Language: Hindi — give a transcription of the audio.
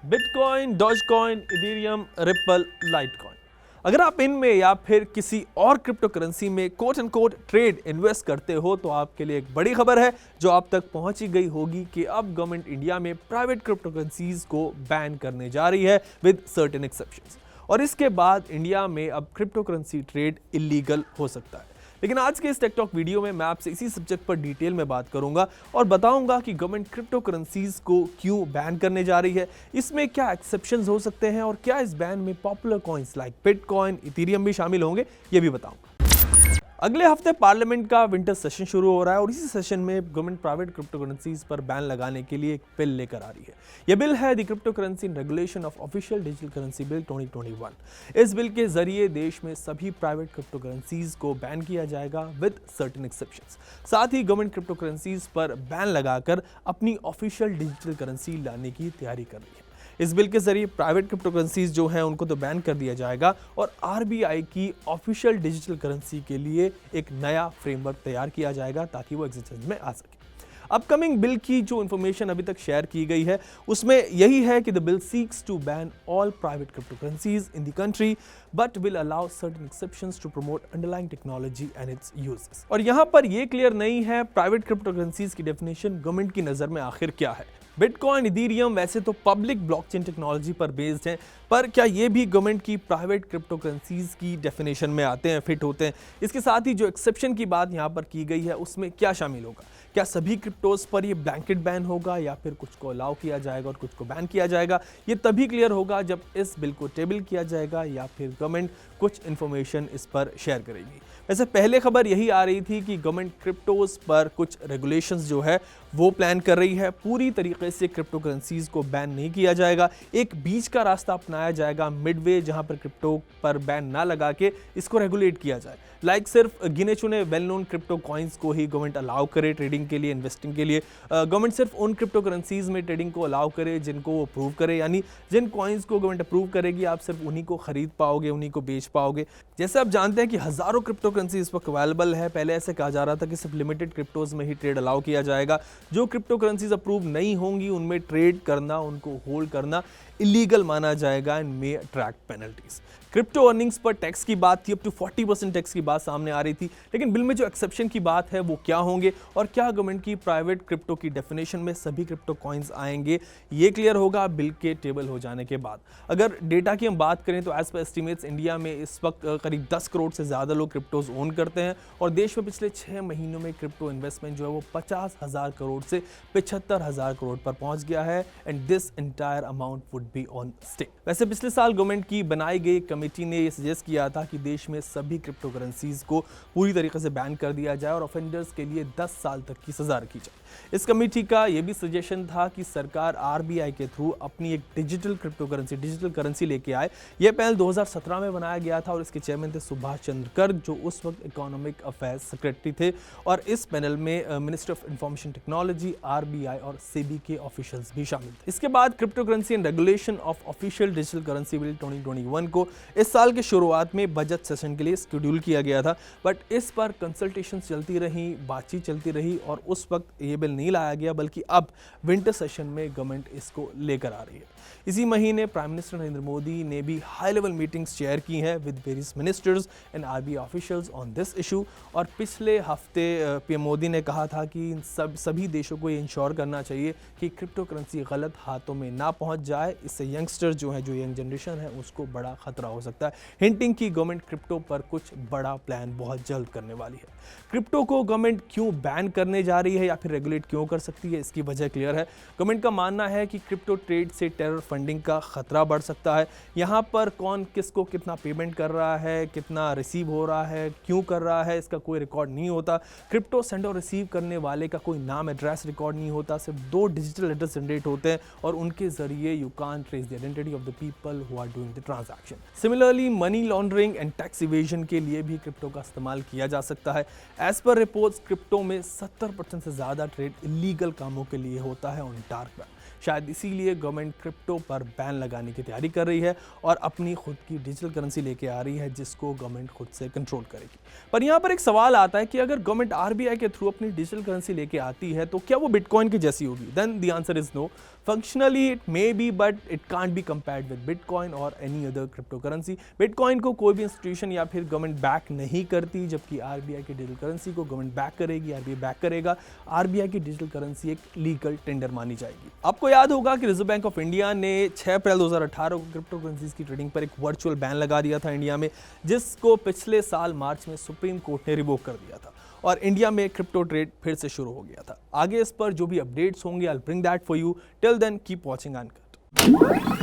Bitcoin, dogecoin, ethereum, ripple, litecoin. अगर आप इनमें या फिर किसी और क्रिप्टो करेंसी में quote and quote trade invest करते हो तो आपके लिए एक बड़ी खबर है जो आप तक पहुंची गई होगी कि अब गवर्नमेंट इंडिया में प्राइवेट क्रिप्टो करेंसीज को बैन करने जा रही है विद सर्टेन एक्सेप्शंस। और इसके बाद इंडिया में अब क्रिप्टो करेंसी ट्रेड इलीगल हो सकता है। लेकिन आज के इस टेक टॉक वीडियो में मैं आपसे इसी सब्जेक्ट पर डिटेल में बात करूंगा और बताऊंगा कि गवर्नमेंट क्रिप्टो करेंसीज को क्यों बैन करने जा रही है, इसमें क्या एक्सेप्शंस हो सकते हैं और क्या इस बैन में popular coins like bitcoin, Ethereum भी शामिल होंगे, ये भी बताऊंगा। अगले हफ्ते पार्लियामेंट का विंटर सेशन शुरू हो रहा है और इसी सेशन में गवर्नमेंट प्राइवेट क्रिप्टो करेंसीज पर बैन लगाने के लिए एक बिल लेकर आ रही है। यह बिल है the crypto currency regulation of official digital currency bill 2021। इस बिल के जरिए देश में सभी प्राइवेट क्रिप्टो करेंसीज को बैन किया जाएगा विद सर्टेन एक्सेप्शंस। साथ ही गवर्नमेंट क्रिप्टो करेंसीज पर बैन लगाकर अपनी ऑफिशियल डिजिटल करेंसी लाने की तैयारी कर रही है। इस बिल के जरिए प्राइवेट क्रिप्टो करेंसीज जो हैं उनको तो बैन कर दिया जाएगा और आरबीआई की ऑफिशियल डिजिटल करेंसी के लिए एक नया फ्रेमवर्क तैयार किया जाएगा ताकि वो एग्जिस्टेंस में आ सके। अपकमिंग बिल की जो इंफॉर्मेशन अभी तक शेयर की गई है उसमें यही है कि the bill seeks to ban all private crypto currencies in the country but will allow certain exceptions to promote underlying technology and its uses. और यहां पर यह क्लियर नहीं है प्राइवेट क्रिप्टो करेंसीज की डेफिनेशन गवर्नमेंट की नजर में आखिर क्या है। बिटकॉइन, इथेरियम वैसे तो पब्लिक ब्लॉकचेन टेक्नोलॉजी पर बेस्ड हैं, पर क्या ये भी गवर्नमेंट की प्राइवेट क्रिप्टो करेंसीज की डेफिनेशन में आते हैं, फिट होते हैं? इसके साथ ही जो एक्सेप्शन की बात यहाँ पर की गई है उसमें क्या शामिल होगा? क्या सभी क्रिप्टोज पर ये ब्लैंकेट बैन होगा या फिर कुछ को अलाउ किया जाएगा और कुछ को बैन किया जाएगा? ये तभी क्लियर होगा जब इस बिल को टेबल किया जाएगा या फिर गवर्नमेंट कुछ इन्फॉर्मेशन इस पर शेयर करेगी। वैसे पहले खबर यही आ रही थी कि गवर्नमेंट क्रिप्टोज पर कुछ रेगुलेशंस जो है वो प्लान कर रही है। पूरी तरीके से क्रिप्टो करेंसीज को बैन नहीं किया जाएगा, एक बीच का रास्ता अपनाया जाएगा, मिडवे, जहां पर क्रिप्टो पर बैन ना लगा के इसको रेगुलेट किया जाए। लाइक सिर्फ गिने चुने वेल नोन क्रिप्टो कॉइन्स को ही गवर्नमेंट अलाउ करे ट्रेडिंग के लिए, इन्वेस्टिंग के लिए। गवर्नमेंट सिर्फ उन क्रिप्टो करेंसीज में ट्रेडिंग को अलाउ करे जिनको वो अप्रूव करे, यानी जिन कॉइन्स को गवर्नमेंट अप्रूव करेगी आप सिर्फ उन्हीं को खरीद पाओगे, उन्हीं को बेच पाओगे। जैसे आप जानते हैं कि हजारों क्रिप्टो करेंसी इस वक्त अवेलेबल है। पहले ऐसे कहा जा रहा था कि सिर्फ लिमिटेड क्रिप्टोज में ही ट्रेड अलाउ किया जाएगा। जो क्रिप्टो करेंसीज अप्रूव नहीं होंगी उनमें ट्रेड करना, उनको होल्ड करना इलीगल माना जाएगा and may attract penalties. Crypto earnings पर टैक्स की बात थी, अप टू 40% टैक्स की बात सामने आ रही थी। लेकिन बिल में जो एक्सेप्शन की बात है वो क्या होंगे और क्या गवर्नमेंट की प्राइवेट क्रिप्टो की डेफिनेशन में सभी क्रिप्टो कॉइन्स आएंगे, ये क्लियर होगा बिल के टेबल हो जाने के बाद। अगर डेटा की हम बात करें तो एज पर एस्टिमेट्स इंडिया में इस वक्त करीब 10 करोड़ से ज़्यादा लोग क्रिप्टोज ओन करते हैं और देश में पिछले 6 महीनों में क्रिप्टो इन्वेस्टमेंट जो है वो 50,000 करोड़ से 75,000 करोड़ पर पहुंच गया है and this entire amount would be on stay. वैसे पिछले साल गवर्नमेंट की बनाई गई कमेटी ने यह सजेस्ट किया था कि देश में सभी क्रिप्टो करेंसीज को पूरी तरीके से बैन कर दिया जाए और ऑफेंडर्स के लिए 10 साल तक की सजा रखी जाए। इस कमेटी का यह भी सजेशन था कि सरकार आरबीआई के थ्रू अपनी एक डिजिटल करेंसी लेके आए। यह पहल 2017 में बनाया गया था और इसके चेयरमैन थे सुभाष चंद्र गर्ग जो उस वक्त इकोनॉमिक अफेयर्स सेक्रेटरी थे और इस पैनल में minister of information technology, RBI और सेबी के ऑफिशियल्स भी शामिल थे। इसके बाद crypto currency and regulation of official digital currency bill 2021 को इस साल के शुरुआत में बजट सेशन के लिए शेड्यूल किया गया था, बट इस पर कंसल्टेशन चलती रही, बातचीत चलती रही और उस वक्त ये बिल नहीं लाया गया, बल्कि अब विंटर सेशन में गवर्नमेंट इसको लेकर आ रही है। इसी महीने प्राइम मिनिस्टर नरेंद्र मोदी ने भी हाई लेवल मीटिंग्स चेयर की हैं with various ministers and RBI officials on this issue और पिछले हफ्ते पीएम मोदी ने कहा था कि सभी देशों को ये इंश्योर करना चाहिए कि क्रिप्टो करेंसी गलत हाथों में ना पहुंच जाए। इससे यंगस्टर जो यंग जनरेशन है उसको बड़ा खतरा हो सकता है। हिंटिंग की गवर्नमेंट क्रिप्टो पर कुछ बड़ा प्लान बहुत जल्द करने वाली है। क्रिप्टो को गवर्नमेंट क्यों बैन करने जा रही है या फिर रेगुलेट क्यों कर सकती है, इसकी वजह क्लियर है। गवर्नमेंट का मानना है कि क्रिप्टो ट्रेड से टेरर फंडिंग का खतरा बढ़ सकता है। यहाँ पर कौन किसको कितना पेमेंट कर रहा है, कितना रिसीव हो रहा है, क्यों कर रहा है, इसका कोई रिकॉर्ड नहीं होता। क्रिप्टो सेंड और रिसीव करने वाले का कोई नाम एड्रेस रिकॉर्ड नहीं होता, सिर्फ 2 डिजिटल एड्रेस जनरेट होते हैं और उनके जरिए you can't trace the identity of the people who are doing the transaction. Similarly money laundering and tax evasion के लिए भी क्रिप्टो का इस्तेमाल किया जा सकता है। एज पर रिपोर्ट्स क्रिप्टो में 70% से ज़्यादा ट्रेड इलीगल कामों के लिए होता है ऑन डार्क वेब। शायद इसीलिए गवर्नमेंट क्रिप्टो पर बैन लगाने की तैयारी कर रही है और अपनी खुद की डिजिटल करेंसी लेके आ रही है जिसको गवर्नमेंट खुद से कंट्रोल करेगी। पर यहाँ पर एक सवाल आता है कि अगर गवर्नमेंट आरबीआई के थ्रू अपनी डिजिटल करेंसी लेके आती है तो क्या वो बिटकॉइन की जैसी होगी? Then the answer is no. Functionally it may be but it can't be compared with bitcoin और any other crypto currency. Bitcoin को कोई भी इंस्टीट्यूशन या फिर गवर्नमेंट बैक नहीं करती, जबकि आरबीआई की डिजिटल करेंसी को गवर्नमेंट बैक करेगी, आरबीआई बैक करेगा। आरबीआई की डिजिटल करेंसी एक लीगल टेंडर मानी जाएगी। आपको याद होगा कि रिजर्व बैंक ऑफ इंडिया ने 6 अप्रैल 2018 को क्रिप्टो करेंसीज की ट्रेडिंग पर एक वर्चुअल बैन लगा दिया था इंडिया में, जिसको पिछले साल मार्च में सुप्रीम कोर्ट ने रिवोक कर दिया था और इंडिया में क्रिप्टो ट्रेड फिर से शुरू हो गया था। आगे इस पर जो भी अपडेट्स होंगे, I will bring that for you. Till then keep watching uncut.